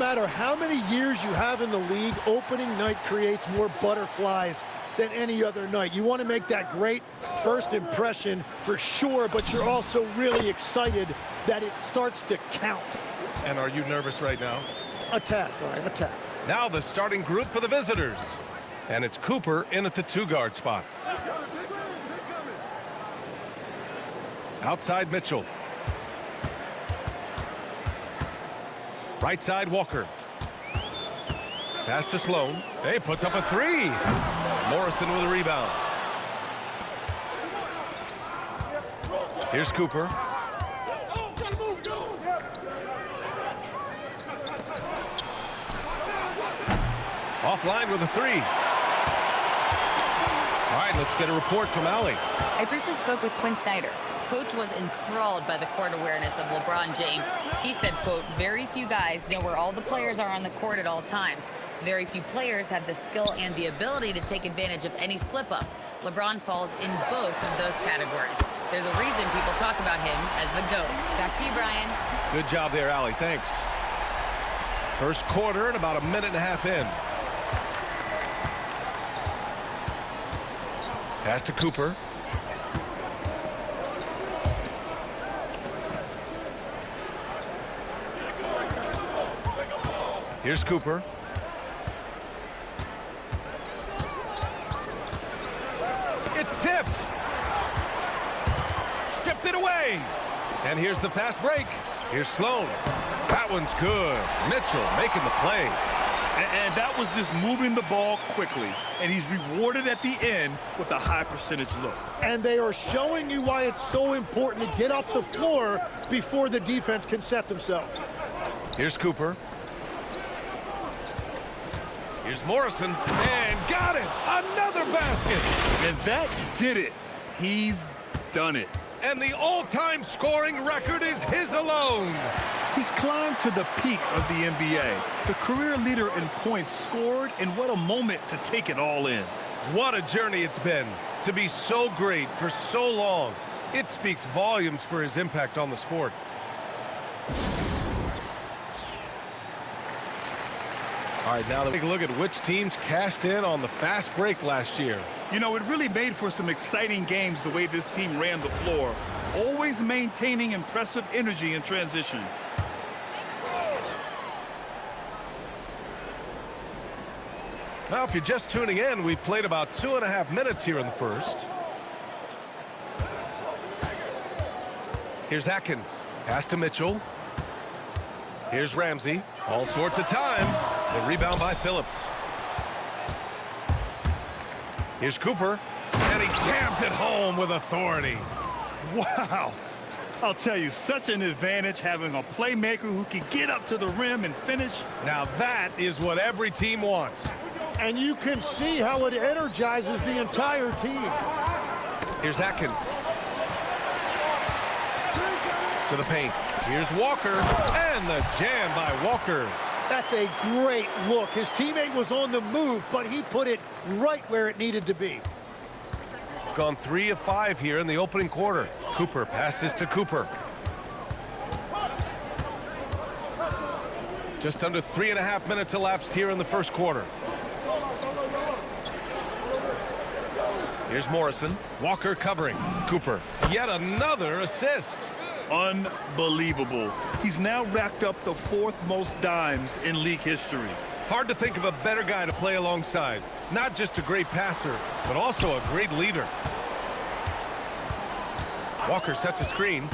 matter how many years you have in the league, opening night creates more butterflies than any other night. You want to make that great first impression for sure, but you're also really excited that it starts to count. And are you nervous right now? A tad, Brian, a tad. Now the starting group for the visitors. And it's Cooper in at the 2-guard spot. Outside Mitchell. Right side Walker. Pass to Sloan. Hey, puts up a 3. Morrison with a rebound. Here's Cooper. Offline with a 3. All right, let's get a report from Allie. I briefly spoke with Quinn Snyder. Coach was enthralled by the court awareness of LeBron James. He said, quote, very few guys know where all the players are on the court at all times. Very few players have the skill and the ability to take advantage of any slip-up. LeBron falls in both of those categories. There's a reason people talk about him as the GOAT. Back to you, Brian. Good job there, Allie. Thanks. First quarter and about a minute and a half in. Pass to Cooper. Here's Cooper. It's tipped. Stripped it away. And here's the fast break. Here's Sloan. That one's good. Mitchell making the play. And that was just moving the ball quickly. And he's rewarded at the end with a high percentage look. And they are showing you why it's so important to get up the floor before the defense can set themselves. Here's Cooper. Here's Morrison, and got it! Another basket! And that did it. He's done it. And the all-time scoring record is his alone. He's climbed to the peak of the NBA, the career leader in points scored, and what a moment to take it all in. What a journey it's been to be so great for so long. It speaks volumes for his impact on the sport. All right, now take a look at which teams cashed in on the fast break last year. You know, it really made for some exciting games the way this team ran the floor, always maintaining impressive energy in transition. Now, if you're just tuning in, we've played about 2.5 minutes here in the first. Here's Atkins. Pass to Mitchell. Here's Ramsey. All sorts of time. The rebound by Phillips. Here's Cooper. And he jams it home with authority. Wow. I'll tell you, such an advantage having a playmaker who can get up to the rim and finish. Now that is what every team wants. And you can see how it energizes the entire team. Here's Atkins. To the paint. Here's Walker. And the jam by Walker. That's a great look. His teammate was on the move, but he put it right where it needed to be. Gone 3 of 5 here in the opening quarter. Cooper passes to Cooper. Just under 3.5 minutes elapsed here in the first quarter. Here's Morrison. Walker covering. Cooper. Yet another assist. Unbelievable. He's now racked up the 4th most dimes in league history. Hard to think of a better guy to play alongside. Not just a great passer, but also a great leader. Walker sets a screen.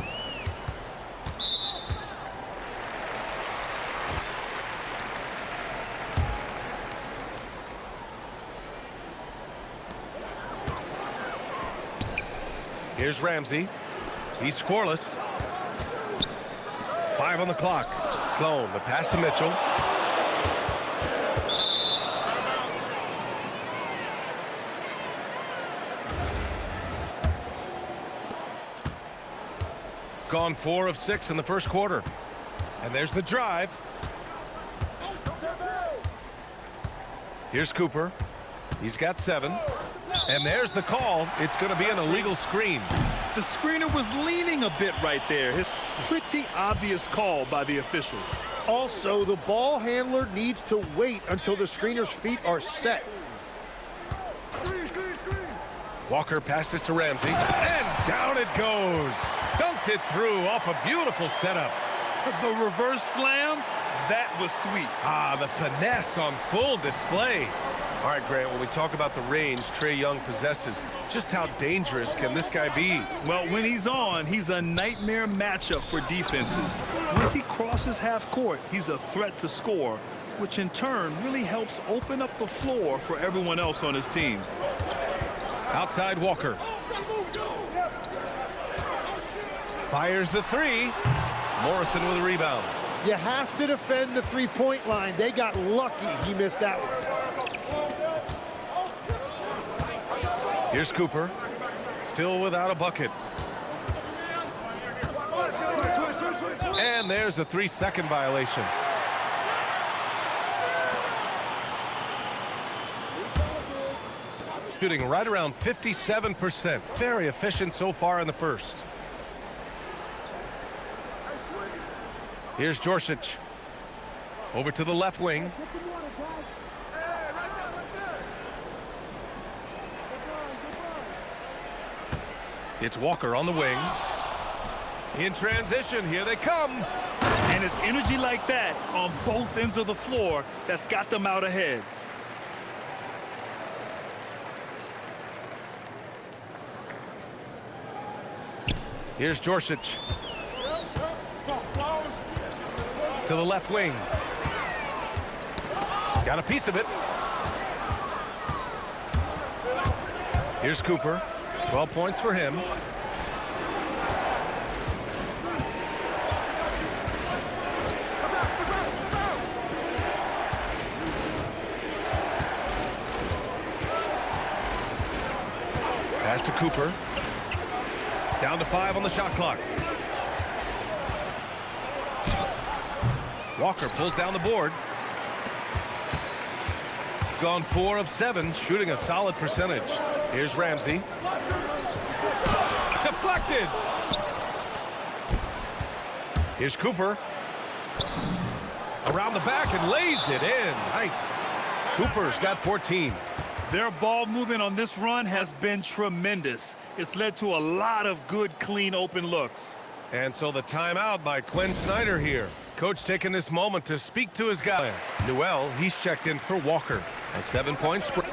Here's Ramsey. He's scoreless. 5 on the clock. Sloan, the pass to Mitchell. Gone 4 of 6 in the first quarter. And there's the drive. Here's Cooper. He's got 7. And there's the call. It's going to be an illegal screen. The screener was leaning a bit right there. Pretty obvious call by the officials. Also, the ball handler needs to wait until the screener's feet are set. Walker passes to Ramsey, and down it goes. Dunked it through off a beautiful setup. The reverse slam, that was sweet. Ah, the finesse on full display. All right, Grant, when we talk about the range Trae Young possesses, just how dangerous can this guy be? Well, when he's on, he's a nightmare matchup for defenses. Once he crosses half court, he's a threat to score, which in turn really helps open up the floor for everyone else on his team. Outside Walker. Fires the three. Morrison with a rebound. You have to defend the three-point line. They got lucky he missed that one. Here's Cooper. Still without a bucket. And there's a 3-second violation. Shooting right around 57%. Very efficient so far in the first. Here's Jorsic. Over to the left wing. It's Walker on the wing. In transition, here they come. And it's energy like that on both ends of the floor that's got them out ahead. Here's Jorsic. To the left wing. Got a piece of it. Here's Cooper. 12 points for him. Pass to Cooper. Down to 5 on the shot clock. Walker pulls down the board. Gone 4 of 7, shooting a solid percentage. Here's Ramsey. Deflected. Here's Cooper. Around the back and lays it in. Nice. Cooper's got 14. Their ball movement on this run has been tremendous. It's led to a lot of good, clean, open looks. And so the timeout by Quinn Snyder here. Coach taking this moment to speak to his guy. Newell, he's checked in for Walker. A 7-point spread.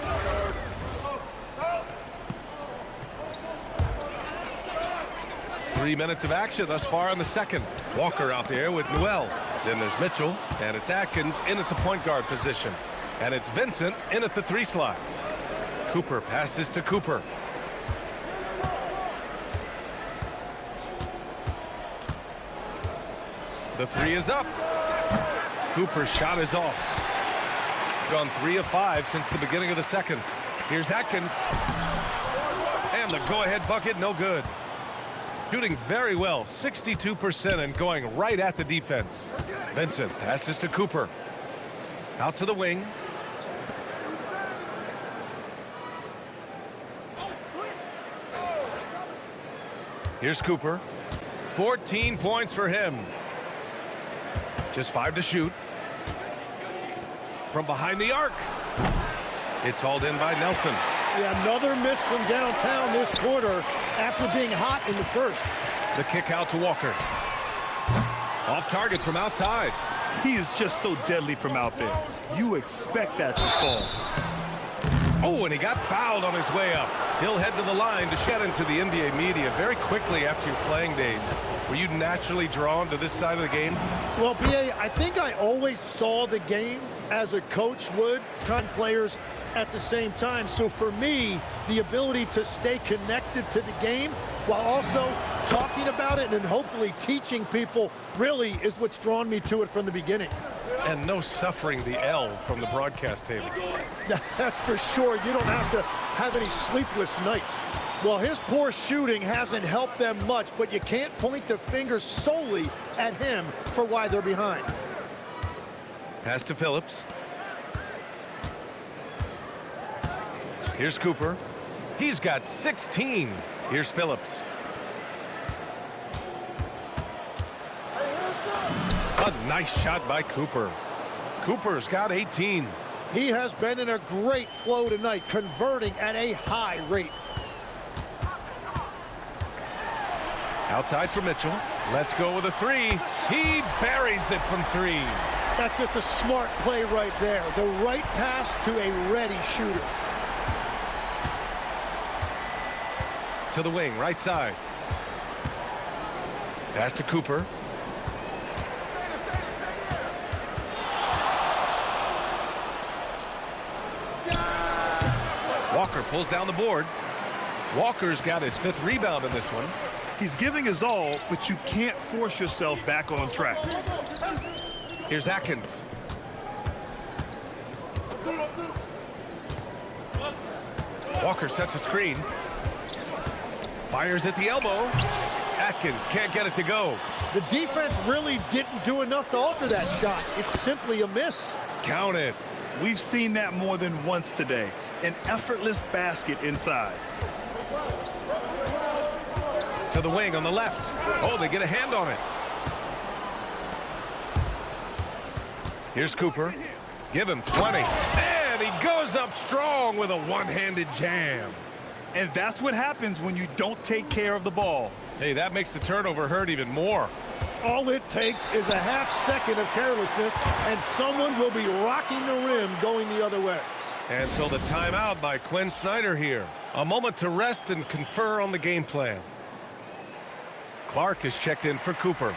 Three minutes of action thus far in the second. Walker out there with Newell. Then there's Mitchell, and it's Atkins in at the point guard position. And it's Vincent in at the 3 slot. Cooper passes to Cooper. The 3 is up. Cooper's shot is off. Gone 3 of 5 since the beginning of the second. Here's Atkins. And the go-ahead bucket, no good. Shooting very well, 62% and going right at the defense. Vincent passes to Cooper. Out to the wing. Here's Cooper. 14 points for him. Just 5 to shoot. From behind the arc. It's hauled in by Nelson. Yeah, another miss from downtown this quarter after being hot in the first. The kick out to Walker. Off target from outside. He is just so deadly from out there. You expect that to fall. Oh, and he got fouled on his way up. He'll head to the line to shed into the NBA media very quickly after your playing days. Were you naturally drawn to this side of the game? Well, BA, I think I always saw the game as a coach would, ton players at the same time. So for me, the ability to stay connected to the game while also talking about it and hopefully teaching people really is what's drawn me to it from the beginning. And no suffering the L from the broadcast table. That's for sure. You don't have to have any sleepless nights. Well, his poor shooting hasn't helped them much, but you can't point the finger solely at him for why they're behind. Pass to Phillips. Here's Cooper. He's got 16. Here's Phillips. Nice shot by Cooper. Cooper's got 18. He has been in a great flow tonight, converting at a high rate. Outside for Mitchell. Let's go with a three. He buries it from three. That's just a smart play right there. The right pass to a ready shooter. To the wing, right side. Pass to Cooper. Walker pulls down the board. Walker's got his 5th rebound in this one. He's giving his all, but you can't force yourself back on track. Here's Atkins. Walker sets a screen. Fires at the elbow. Atkins can't get it to go. The defense really didn't do enough to alter that shot. It's simply a miss. Count it. We've seen that more than once today. An effortless basket inside. To the wing on the left. Oh, they get a hand on it. Here's Cooper. Give him 20. And he goes up strong with a one-handed jam. And that's what happens when you don't take care of the ball. Hey, that makes the turnover hurt even more. All it takes is a half second of carelessness, and someone will be rocking the rim going the other way. And so the timeout by Quinn Snyder here. A moment to rest and confer on the game plan. Clark is checked in for Cooper.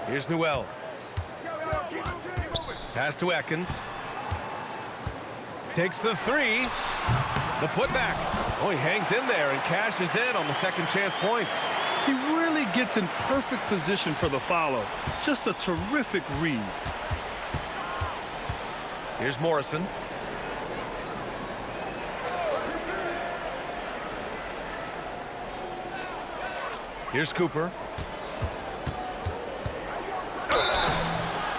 Here's Newell. Pass to Atkins. Takes the three. The putback. Oh, he hangs in there and cashes in on the second chance points. He really gets in perfect position for the follow. Just a terrific read. Here's Morrison. Here's Cooper.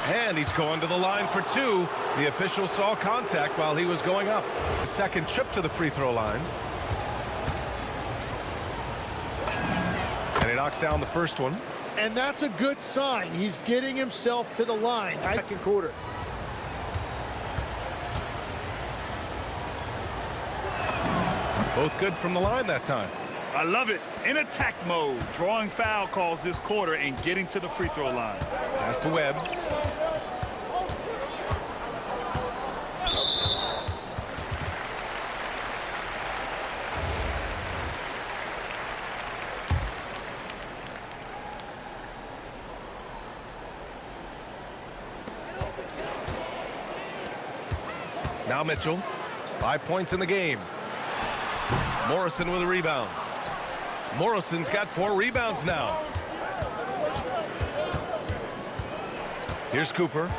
And he's going to the line for two. The official saw contact while he was going up. The second trip to the free throw line. And he knocks down the first one. And that's a good sign. He's getting himself to the line. Second quarter. Both good from the line that time. I love it. In attack mode. Drawing foul calls this quarter and getting to the free throw line. Pass to Webb. Now Mitchell. 5 points in the game. Morrison with a rebound. Morrison's got 4 rebounds now. Here's Cooper.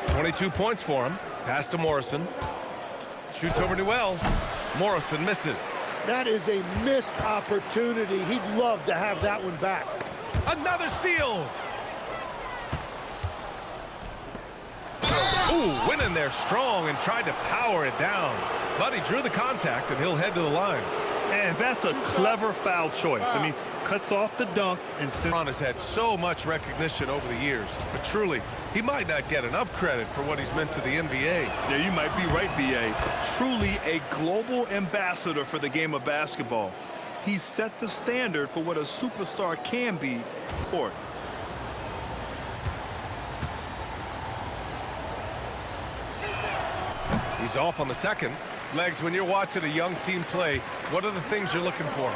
22 points for him. Pass to Morrison. Shoots over Newell. Morrison misses. That is a missed opportunity. He'd love to have that one back. Another steal. Ooh, went in there strong and tried to power it down. But he drew the contact, and he'll head to the line. And that's a clever foul choice. I mean, cuts off the dunk and sends. LeBron has had so much recognition over the years, but truly, he might not get enough credit for what he's meant to the NBA. Yeah, you might be right, B.A. Truly a global ambassador for the game of basketball. He set the standard for what a superstar can be. Sport. He's off on the second. Legs, when you're watching a young team play, what are the things you're looking for?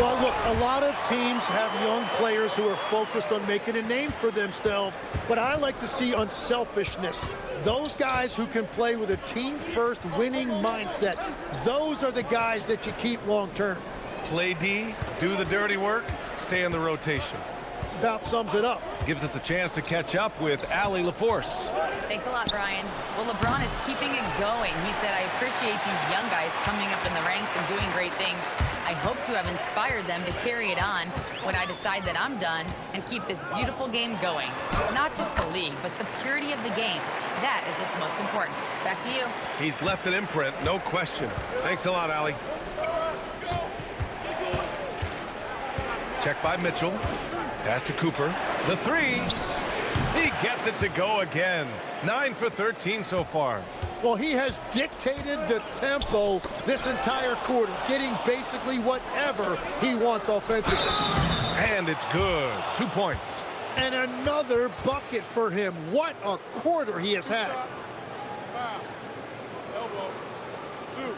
Well, look, a lot of teams have young players who are focused on making a name for themselves, but I like to see unselfishness. Those guys who can play with a team-first winning mindset, those are the guys that you keep long-term. Play D, do the dirty work, stay in the rotation. About sums it up. Gives us a chance to catch up with Allie LaForce. Thanks a lot, Brian. Well, LeBron is keeping it going. He said, I appreciate these young guys coming up in the ranks and doing great things. I hope to have inspired them to carry it on when I decide that I'm done and keep this beautiful game going. Not just the league, but the purity of the game. That is what's most important. Back to you. He's left an imprint, no question. Thanks a lot, Allie. Check by Mitchell. Pass to Cooper. The three. He gets it to go again. 9 for 13 so far. Well, he has dictated the tempo this entire quarter, getting basically whatever he wants offensively. And it's good. 2 points. And another bucket for him. What a quarter he has had. Elbow. 2.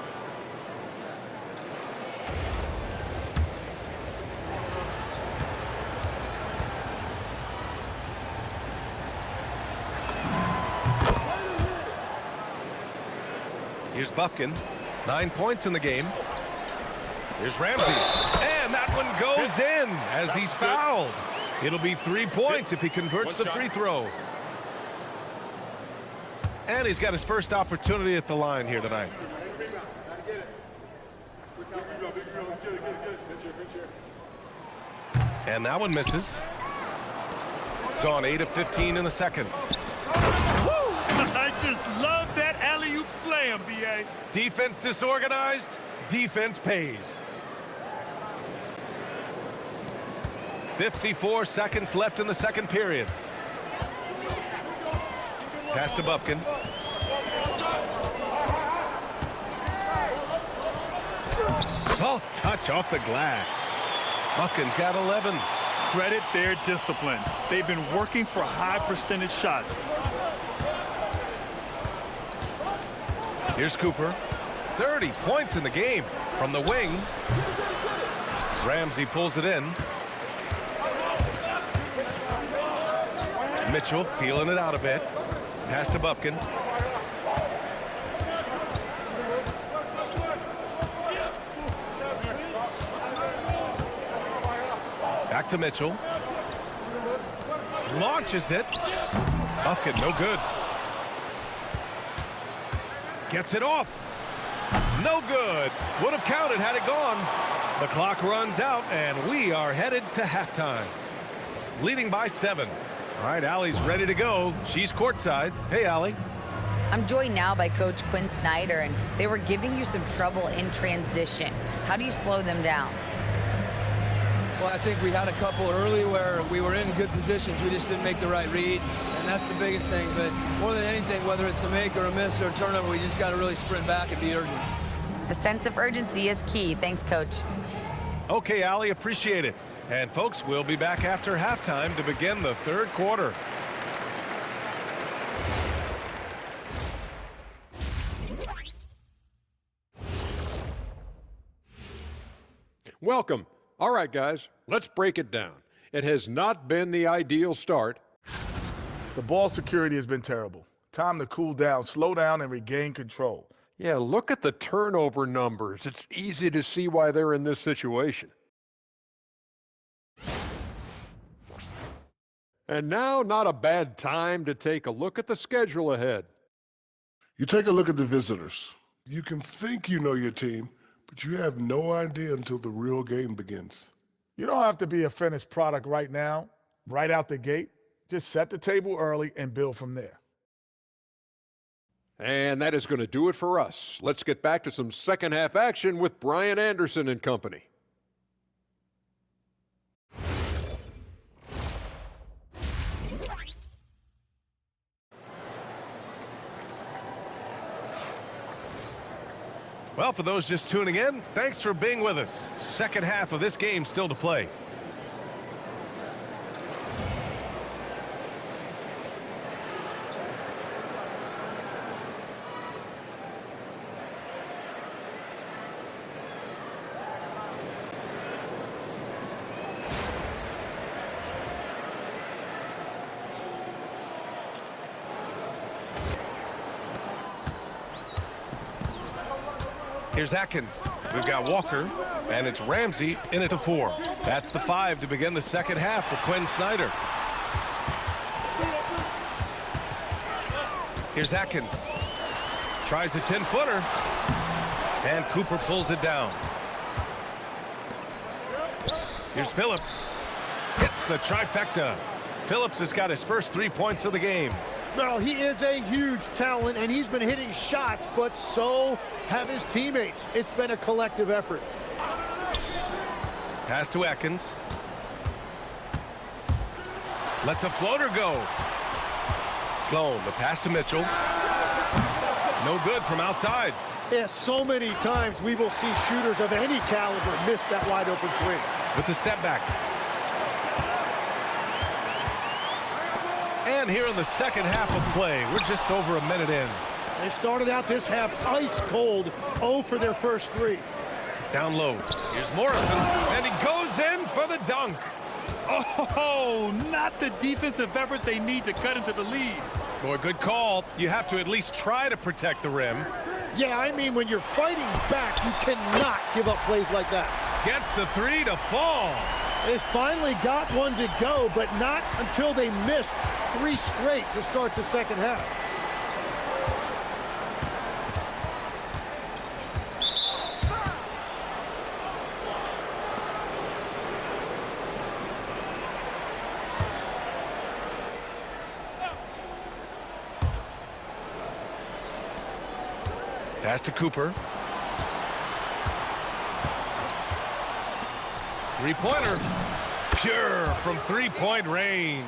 Here's Buffkin. 9 points in the game. Here's Ramsey. And that one goes in as he's fouled. It'll be 3 points if he converts the free throw. And he's got his first opportunity at the line here tonight. And that one misses. Gone 8 of 15 in the second. I just love that alley-oop slam, B.A. Defense disorganized, defense pays. 54 seconds left in the second period. Pass to Buffkin. Soft touch off the glass. Buffkin's got 11. Credit their discipline. They've been working for high percentage shots. Here's Cooper. 30 points in the game from the wing. Ramsey pulls it in. Mitchell feeling it out a bit. Pass to Buffkin. Back to Mitchell. Launches it. Buffkin, no good. Gets it off. No good. Would have counted had it gone. The clock runs out, and we are headed to halftime. Leading by 7. All right, Allie's ready to go. She's courtside. Hey, Allie. I'm joined now by Coach Quinn Snyder, and they were giving you some trouble in transition. How do you slow them down? Well, I think we had a couple early where we were in good positions. We just didn't make the right read, and that's the biggest thing. But more than anything, whether it's a make or a miss or a turnover, we just got to really sprint back and be urgent. The sense of urgency is key. Thanks, Coach. Okay, Allie, appreciate it. And, folks, we'll be back after halftime to begin the third quarter. Welcome. All right, guys, let's break it down. It has not been the ideal start. The ball security has been terrible. Time to cool down, slow down, and regain control. Yeah, look at the turnover numbers. It's easy to see why they're in this situation. And now, not a bad time to take a look at the schedule ahead. You take a look at the visitors. You can think you know your team, but you have no idea until the real game begins. You don't have to be a finished product right now, right out the gate. Just set the table early and build from there. And that is going to do it for us. Let's get back to some second half action with Brian Anderson and company. Well, for those just tuning in, thanks for being with us. Second half of this game still to play. Here's Atkins. We've got Walker, and it's Ramsey in at the 4. That's the 5 to begin the second half for Quinn Snyder. Here's Atkins. Tries a 10-footer, and Cooper pulls it down. Here's Phillips. Hits the trifecta. Phillips has got his first 3 points of the game. Well, he is a huge talent, and he's been hitting shots, but so have his teammates. It's been a collective effort. Pass to Atkins. Lets a floater go. Sloan, the pass to Mitchell. No good from outside. Yeah, so many times we will see shooters of any caliber miss that wide open three. With the step back. And here in the second half of play, we're just over a minute in. They started out this half ice cold, 0 for their first 3. Down low. Here's Morrison, and he goes in for the dunk. Oh, not the defensive effort they need to cut into the lead. Boy, good call. You have to at least try to protect the rim. Yeah, I mean, when you're fighting back, you cannot give up plays like that. Gets the 3 to fall. They finally got one to go, but not until they missed 3 straight to start the second half. Pass to Cooper. Three-pointer. Pure from three-point range.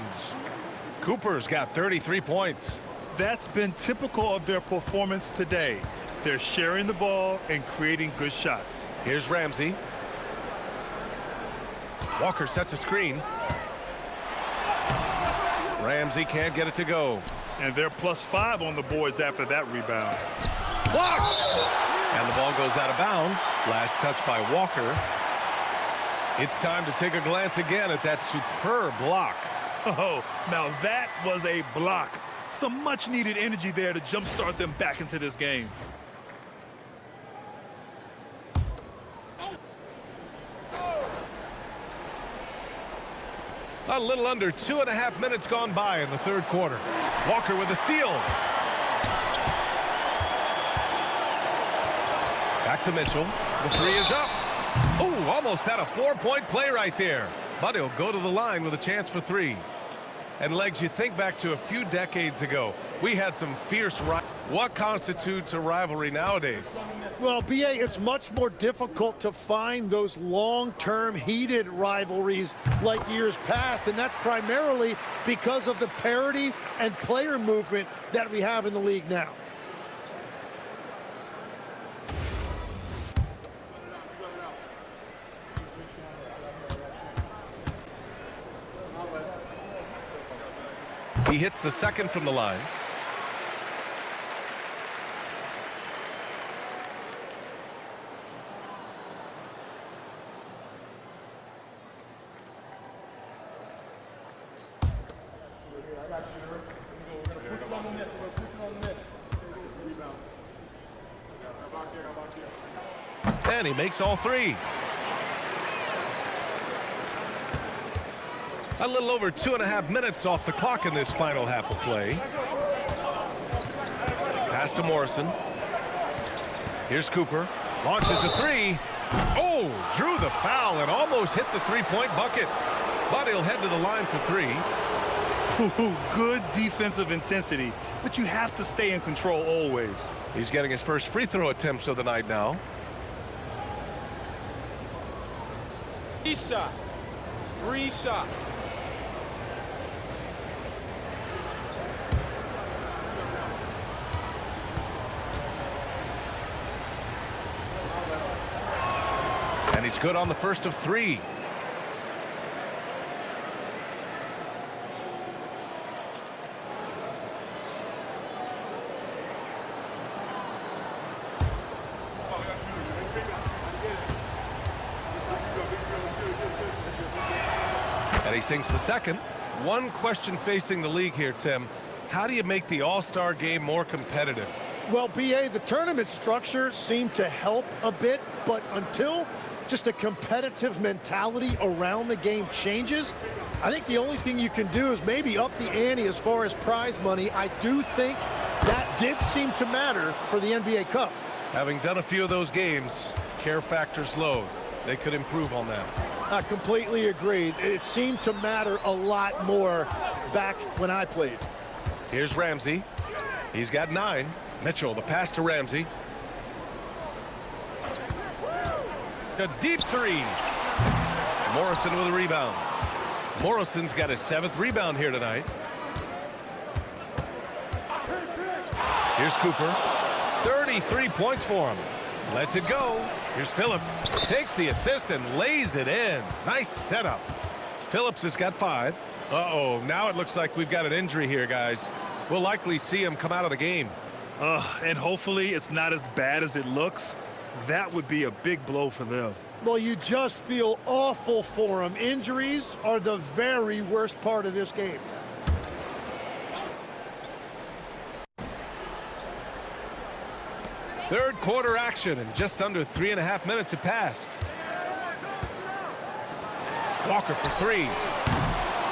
Cooper's got 33 points. That's been typical of their performance today. They're sharing the ball and creating good shots. Here's Ramsey. Walker sets a screen. Ramsey can't get it to go. And they're +5 on the boards after that rebound. Blocked! And the ball goes out of bounds. Last touch by Walker. It's time to take a glance again at that superb block. Oh, now that was a block. Some much-needed energy there to jumpstart them back into this game. A little under 2.5 minutes gone by in the third quarter. Walker with a steal. Back to Mitchell. The 3 is up. Oh, almost had a 4-point play right there. But he'll go to the line with a chance for 3. And Legs, you think back to a few decades ago. We had some fierce rivalry. What constitutes a rivalry nowadays? Well, BA, it's much more difficult to find those long-term heated rivalries like years past, and that's primarily because of the parity and player movement that we have in the league now. He hits the second from the line. And he makes all 3. A little over 2.5 minutes off the clock in this final half of play. Pass to Morrison. Here's Cooper. Launches a 3. Oh, drew the foul and almost hit the 3-point bucket. But he'll head to the line for 3. Good defensive intensity, but you have to stay in control always. He's getting his first free throw attempts of the night now. 3 shots. 3 shots. And he's good on the first of 3. And he sinks the second. One question facing the league here, Tim. How do you make the All-Star game more competitive? Well, BA, the tournament structure seemed to help a bit, but until just a competitive mentality around the game changes, I think the only thing you can do is maybe up the ante as far as prize money. I do think that did seem to matter for the NBA Cup. Having done a few of those games, care factor's low. They could improve on that. I completely agree. It seemed to matter a lot more back when I played. Here's Ramsey. He's got 9. Mitchell, the pass to Ramsey. A deep 3. Morrison with a rebound. Morrison's got his 7th rebound here tonight. Here's Cooper. 33 points for him. Lets it go. Here's Phillips. Takes the assist and lays it in. Nice setup. Phillips has got 5. Uh-oh, now it looks like we've got an injury here, guys. We'll likely see him come out of the game. And hopefully it's not as bad as it looks. That would be a big blow for them. Well, you just feel awful for him. Injuries are the very worst part of this game. Third quarter action, and just under 3.5 minutes have passed. Walker for 3.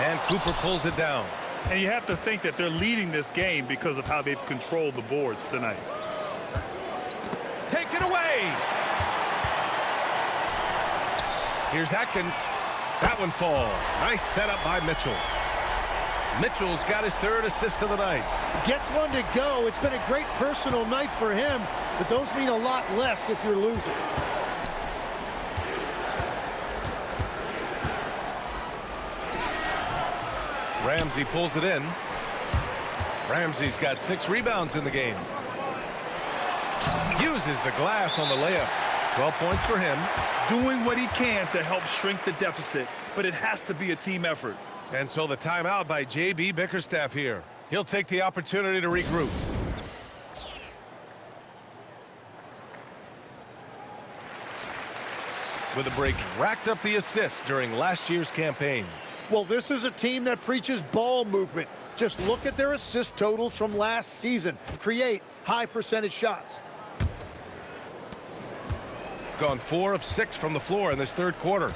And Cooper pulls it down. And you have to think that they're leading this game because of how they've controlled the boards tonight. Take it away. Here's Atkins. That one falls. Nice setup by Mitchell. Mitchell's got his 3rd assist of the night. Gets one to go. It's been a great personal night for him, but those mean a lot less if you're losing. Ramsey pulls it in. Ramsey's got 6 rebounds in the game. Uses the glass on the layup. 12 points for him. Doing what he can to help shrink the deficit, but it has to be a team effort. And so the timeout by J.B. Bickerstaff here. He'll take the opportunity to regroup. With a break, racked up the assists during last year's campaign. Well, this is a team that preaches ball movement. Just look at their assist totals from last season. Create high percentage shots. Gone 4 of 6 from the floor in this third quarter.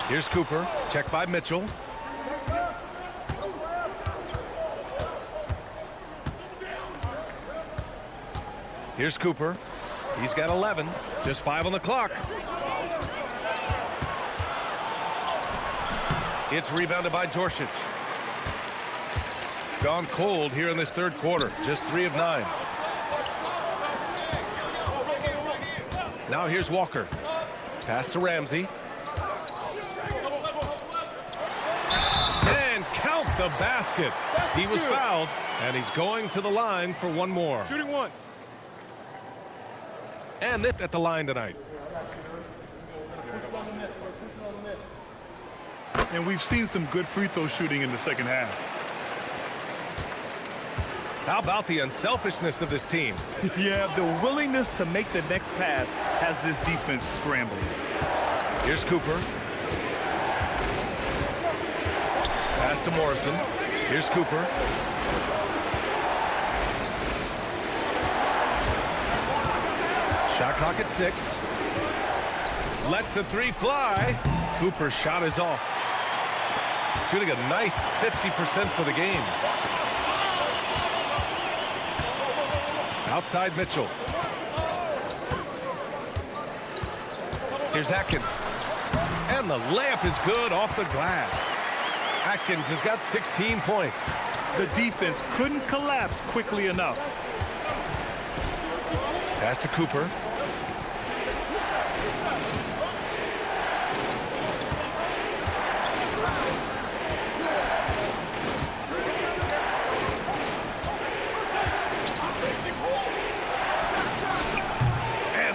Here's Cooper. Checked by Mitchell. Here's Cooper. He's got 11. Just 5 on the clock. It's rebounded by Dorsic. Gone cold here in this third quarter. Just 3 of 9. Now here's Walker. Pass to Ramsey. And count the basket. He was fouled, and he's going to the line for one more. Shooting 1. And this at the line tonight. And we've seen some good free throw shooting in the second half. How about the unselfishness of this team? Yeah, the willingness to make the next pass has this defense scrambling. Here's Cooper. Pass to Morrison. Here's Cooper. Shot clock at 6. Lets the 3 fly. Cooper's shot is off. Shooting a nice 50% for the game. Outside Mitchell. Here's Atkins. And the layup is good off the glass. Atkins has got 16 points. The defense couldn't collapse quickly enough. Pass to Cooper.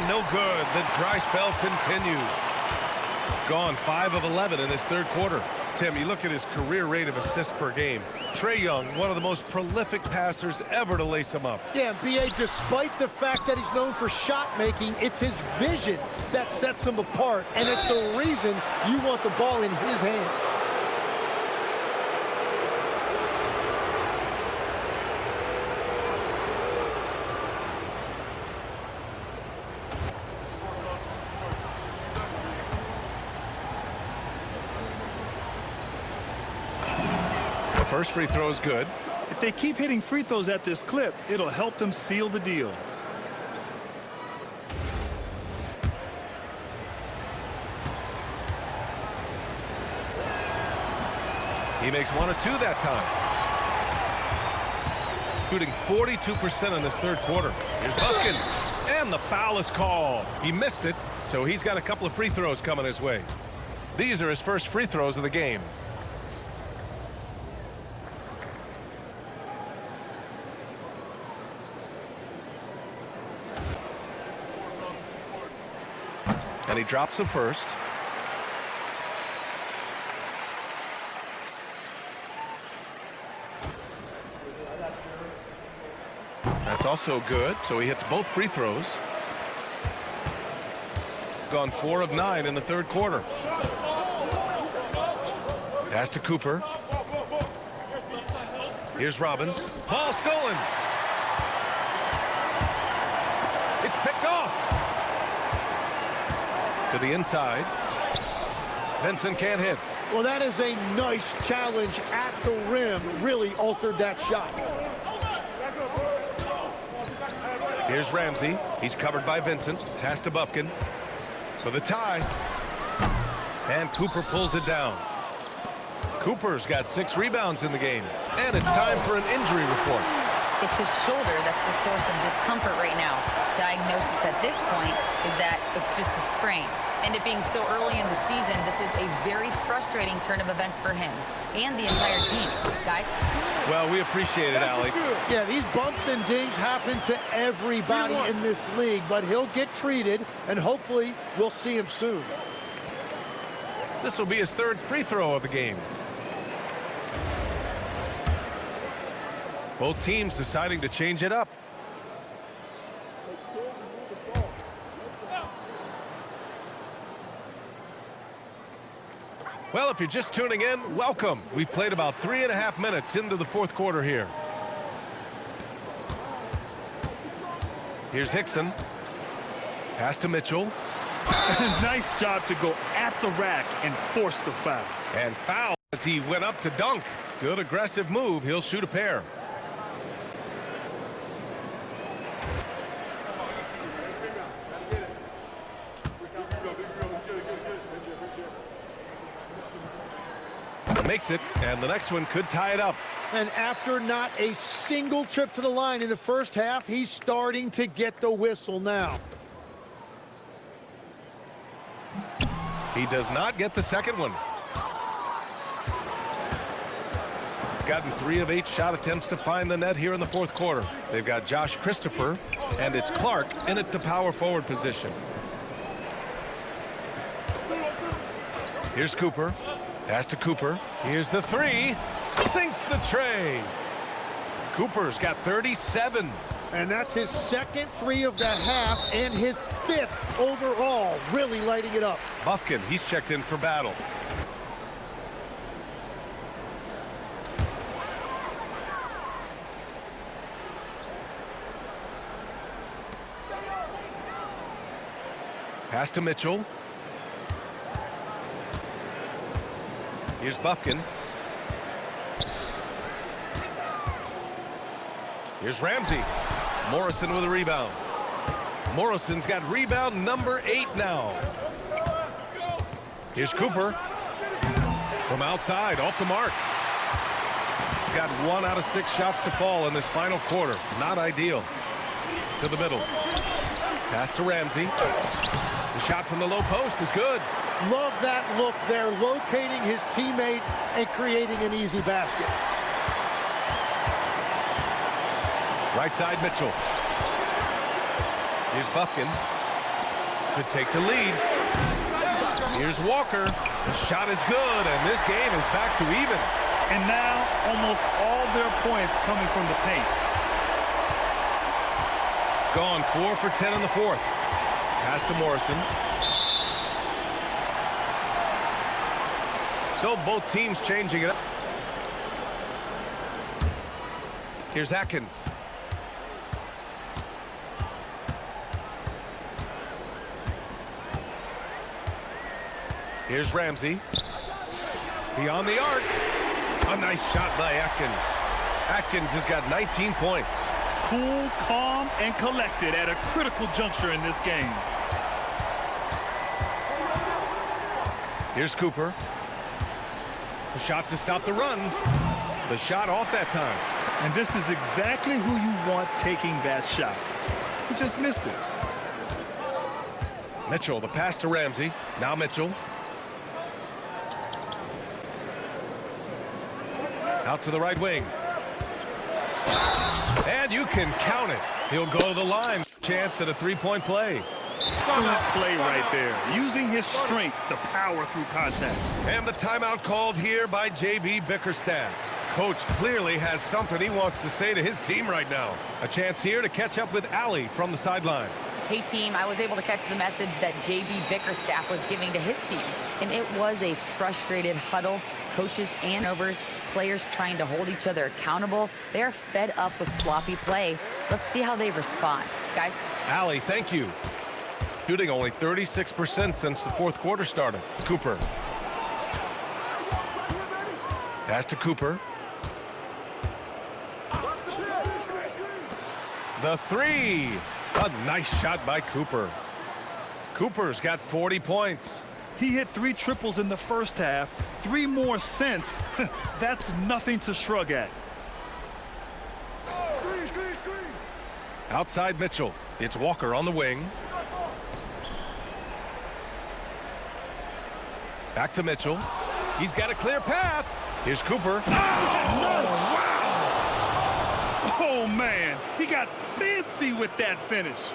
No good. The dry spell continues. Gone 5 of 11 in this third quarter. Tim, you look at his career rate of assists per game. Trae Young, one of the most prolific passers ever to lace him up. Yeah, B.A., despite the fact that he's known for shot making, it's his vision that sets him apart, and it's the reason you want the ball in his hands. First free throw is good. If they keep hitting free throws at this clip, it'll help them seal the deal. He makes 1 or 2 that time. Shooting 42% in this third quarter. Here's Bufkin, and the foul is called. He missed it, so he's got a couple of free throws coming his way. These are his first free throws of the game. And he drops the first. That's also good, so he hits both free throws. Gone 4 of 9 in the third quarter. Pass to Cooper. Here's Robbins. Ball stolen. It's picked off. To the inside. Vincent can't hit. Well, that is a nice challenge at the rim. Really altered that shot. Here's Ramsey. He's covered by Vincent. Pass to Bufkin for the tie. And Cooper pulls it down. Cooper's got 6 rebounds in the game. And it's time for an injury report. It's his shoulder that's the source of discomfort right now. Diagnosis at this point is that it's just a sprain. And it being so early in the season, this is a very frustrating turn of events for him and the entire team. Guys? Well, we appreciate it, Allie. Yeah, these bumps and dings happen to everybody in this league, but he'll get treated, and hopefully we'll see him soon. This will be his 3rd free throw of the game. Both teams deciding to change it up. Well, if you're just tuning in, welcome. We've played about 3.5 minutes into the fourth quarter here. Here's Hickson. Pass to Mitchell. Nice job to go at the rack and force the foul. And foul as he went up to dunk. Good aggressive move. He'll shoot a pair. Makes it, and the next one could tie it up. And after not a single trip to the line in the first half, he's starting to get the whistle now. He does not get the second one. Gotten 3 of 8 shot attempts to find the net here in the fourth quarter. They've got Josh Christopher, and it's Clark in at the power forward position. Here's Cooper. Pass to Cooper. Here's the 3. Sinks the tray. Cooper's got 37. And that's his second 3 of the half and his 5th overall. Really lighting it up. Bufkin, he's checked in for battle. Pass to Mitchell. Here's Bufkin. Here's Ramsey. Morrison with a rebound. Morrison's got rebound number 8 now. Here's Cooper. From outside, off the mark. Got 1 out of 6 shots to fall in this final quarter. Not ideal. To the middle. Pass to Ramsey. The shot from the low post is good. Love that look there, locating his teammate and creating an easy basket. Right side, Mitchell. Here's Bufkin to take the lead. Here's Walker. The shot is good, and this game is back to even. And now almost all their points coming from the paint. Gone 4 for 10 in the fourth. Pass to Morrison. So both teams changing it up. Here's Atkins. Here's Ramsey. Beyond the arc. A nice shot by Atkins. Atkins has got 19 points. Cool, calm, and collected at a critical juncture in this game. Here's Cooper. A shot to stop the run. The shot off that time. And this is exactly who you want taking that shot. He just missed it. Mitchell, the pass to Ramsey. Now Mitchell. Out to the right wing. And you can count it. He'll go to the line. Chance at a three-point play. Excellent play right there. Using his strength to power through contact. And the timeout called here by J.B. Bickerstaff. Coach clearly has something he wants to say to his team right now. A chance here to catch up with Allie from the sideline. Hey, team, I was able to catch the message that J.B. Bickerstaff was giving to his team. And it was a frustrated huddle. Coaches and overs, players trying to hold each other accountable. They are fed up with sloppy play. Let's see how they respond. Guys. Allie, thank you. Shooting only 36% since the fourth quarter started. Cooper. Pass to Cooper. The three. A nice shot by Cooper. Cooper's got 40 points. He hit 3 triples in the first half, 3 more since. That's nothing to shrug at. Outside Mitchell. It's Walker on the wing. Back to Mitchell. He's got a clear path. Here's Cooper. Oh, man. He got fancy with that finish.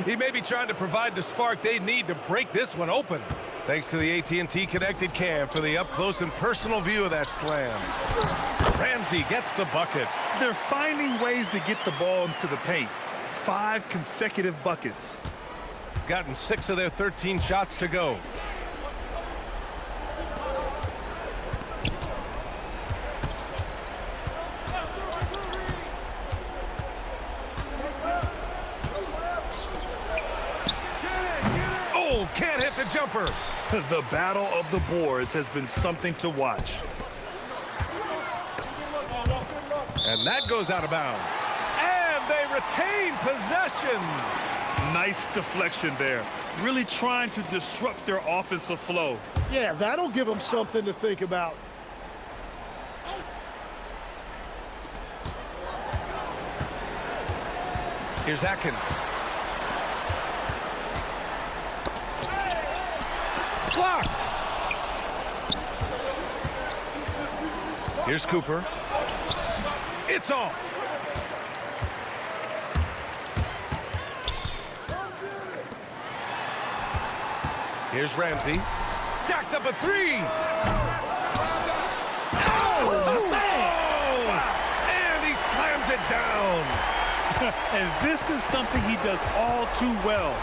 He may be trying to provide the spark they need to break this one open. Thanks to the AT&T Connected Cam for the up-close and personal view of that slam. Ramsey gets the bucket. They're finding ways to get the ball into the paint. 5 consecutive buckets. Gotten 6 of their 13 shots to go. Oh, can't hit the jumper. The battle of the boards has been something to watch. And that goes out of bounds. And they retain possession. Nice deflection there. Really trying to disrupt their offensive flow. Yeah, that'll give them something to think about. Here's Atkins. Blocked. Here's Cooper. It's off. Here's Ramsey. Jacks up a 3. Oh, man. And he slams it down. And this is something he does all too well.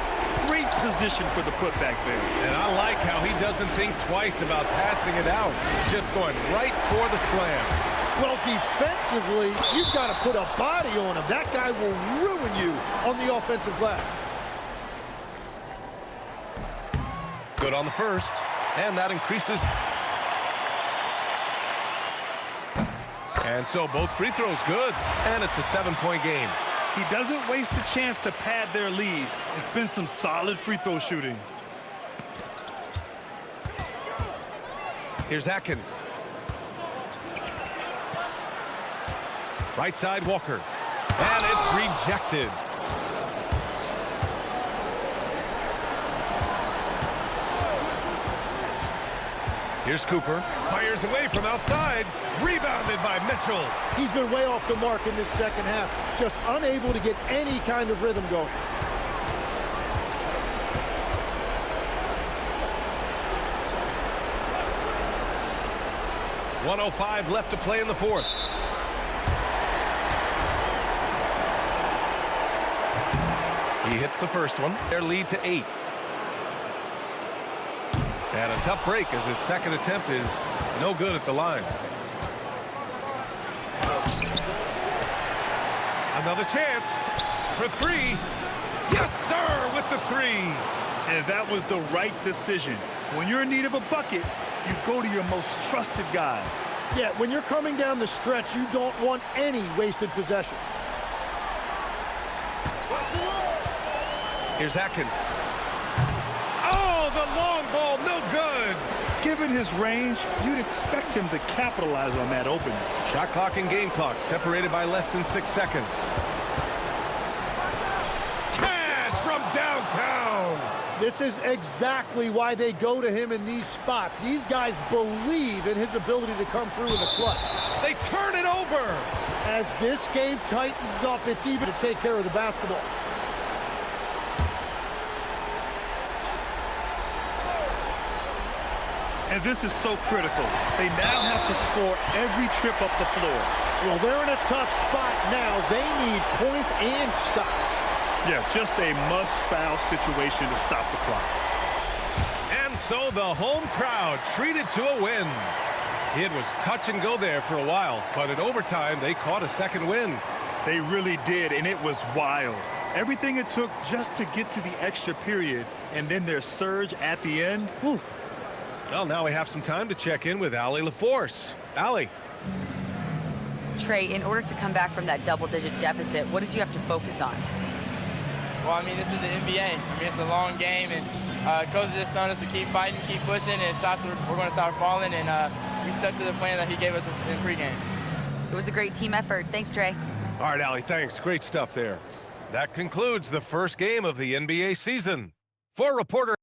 Great position for the putback there. And I like how he doesn't think twice about passing it out. Just going right for the slam. Well, defensively, you've got to put a body on him. That guy will ruin you on the offensive glass. Good on the first, and that increases. And so both free throws good, and it's a 7-point game. He doesn't waste a chance to pad their lead. It's been some solid free throw shooting. Here's Atkins. Right side, Walker. And it's rejected. Here's Cooper. Fires away from outside. Rebounded by Mitchell. He's been way off the mark in this second half. Just unable to get any kind of rhythm going. .105 left to play in the fourth. He hits the first one. Their lead to 8. And a tough break as his second attempt is no good at the line. Another chance for 3. Yes, sir, with the 3. And that was the right decision. When you're in need of a bucket, you go to your most trusted guys. Yeah, when you're coming down the stretch, you don't want any wasted possessions. Here's Atkins. Oh, the long ball, no good. Given his range, you'd expect him to capitalize on that opening. Shot clock and game clock separated by less than 6 seconds. Cash from downtown. This is exactly why they go to him in these spots. These guys believe in his ability to come through in the clutch. They turn it over. As this game tightens up, it's even to take care of the basketball. And this is so critical. They now have to score every trip up the floor. Well, they're in a tough spot now. They need points and stops. Yeah, just a must-foul situation to stop the clock. And so the home crowd treated to a win. It was touch and go there for a while, but in overtime, they caught a second win. They really did, and it was wild. Everything it took just to get to the extra period, and then their surge at the end. Whew. Well, now we have some time to check in with Allie LaForce. Allie. Trey, in order to come back from that double-digit deficit, what did you have to focus on? Well, I mean, this is the NBA. I mean, it's a long game, and Coach just telling us to keep fighting, keep pushing, and shots we're going to start falling, and we stuck to the plan that he gave us in pregame. It was a great team effort. Thanks, Trey. All right, Allie, thanks. Great stuff there. That concludes the first game of the NBA season. For reporter